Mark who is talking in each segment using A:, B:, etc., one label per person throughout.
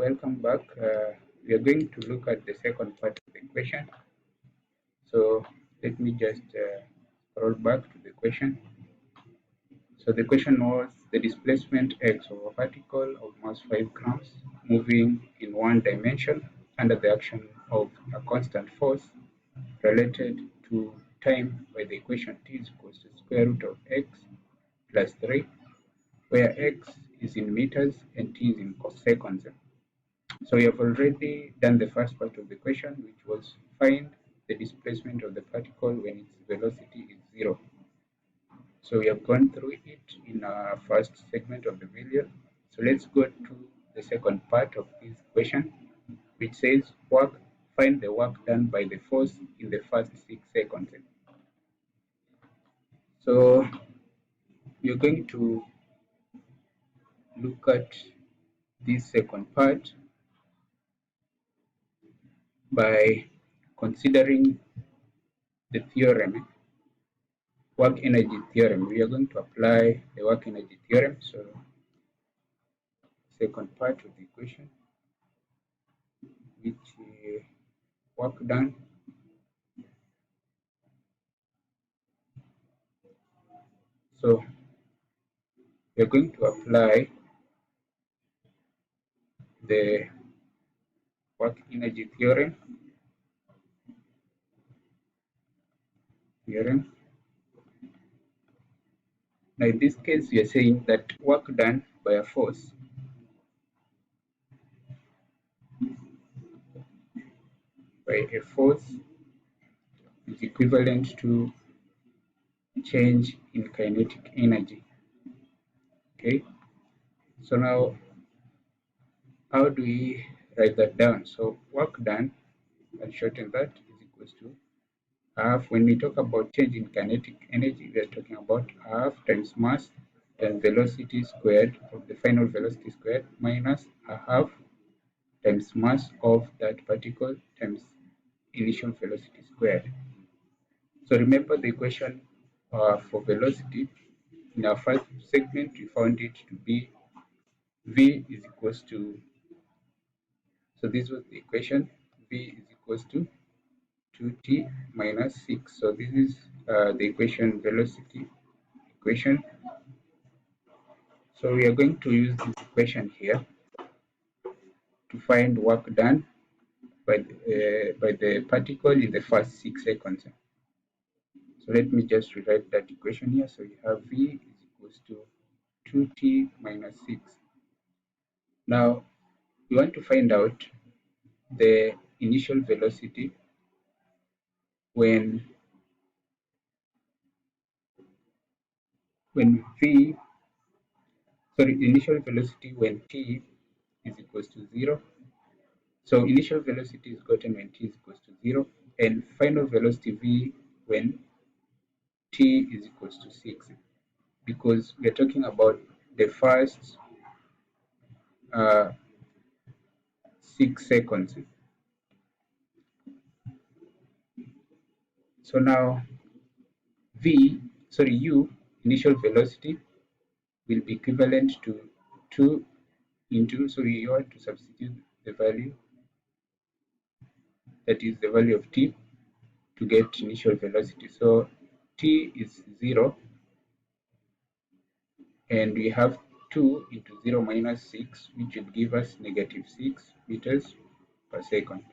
A: welcome back. We are going to look at the second part of the question. So let me just scroll back to the question. So the question was the displacement x of a particle of mass 5 grams moving in one dimension under the action of a constant force related to time by the equation t is equals to square root of x plus 3, where x is in meters and t is in seconds. So we have already done the first part of the question, which was find the displacement of the particle when its velocity is 0. So we have gone through it in our first segment of the video. So let's go to the second part of this question, which says find the work done by the force in the first 6 seconds. So we're going to look at this second part by considering the theorem, work energy theorem. We are going to apply the work energy theorem. So second part of the equation, which work done so we are going to apply the work energy theorem. Now in this case, we are saying that work done by a force is equivalent to change in kinetic energy. Okay, so now how do we write that down? So work done, and shorten that, is equals to half. When we talk about change in kinetic energy, we are talking about half times mass times velocity squared of the final velocity squared minus a half times mass of that particle times initial velocity squared. So remember the equation for velocity. In our first segment, we found it to be v is equals to, so this was the equation, v is equals to 2t minus 6. So this is the equation, velocity equation. So we are going to use this equation here to find work done by the particle in the first 6 seconds. So let me just rewrite that equation here. So you have v is equals to 2t minus 6. Now we want to find out the initial velocity when initial velocity when t is equals to 0. So initial velocity is gotten when t is equals to 0, and final velocity v when t is equals to 6, because we are talking about the first 6 seconds. So now u, initial velocity, will be equivalent to 2 into, so you want to substitute the value, that is the value of t, to get initial velocity. So t is 0, and we have 2 into 0 minus 6, which will give us negative 6 meters per second.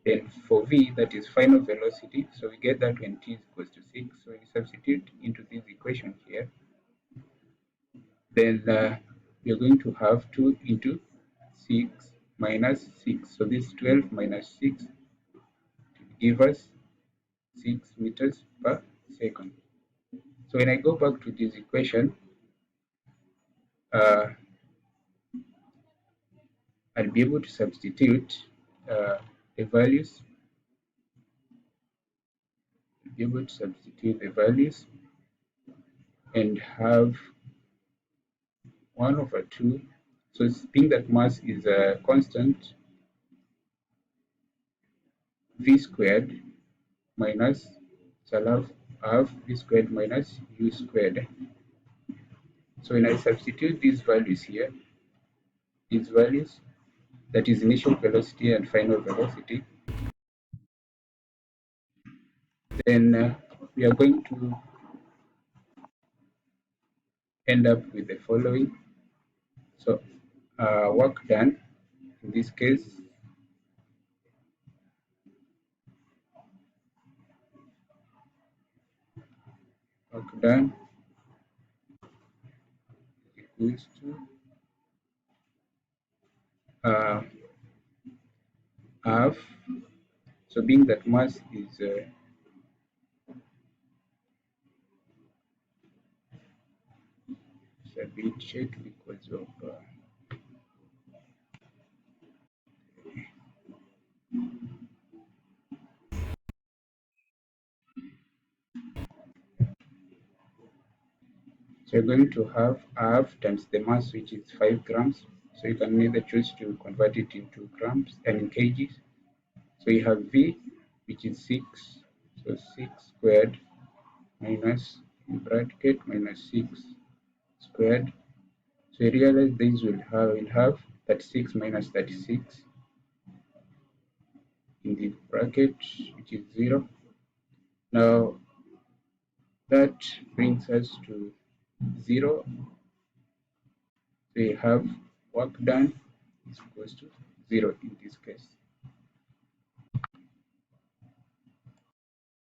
A: Then for v, that is final velocity, so we get that when t is equals to 6. So we substitute into this equation here, then we are going to have 2 into 6 minus 6. So this 12 minus 6 will give us 6 meters per second. So when I go back to this equation, I'll be able to substitute the values. And have 1 over 2. So being that mass is a constant, v squared minus, so I'll have v squared minus u squared. So when I substitute these values here, these values that is initial velocity and final velocity, then we are going to end up with the following. So work done in this case, work done equals to half. So being that mass is a bit check because of so you're going to have half times the mass, which is 5 grams. So you can either choose to convert it into grams and in kgs. So you have V, which is 6. So 6 squared minus, in bracket, minus 6 squared. So you realize this will have 36 minus 36 in the bracket, which is 0. Now that brings us to 0. So you have work done is equals to 0 in this case.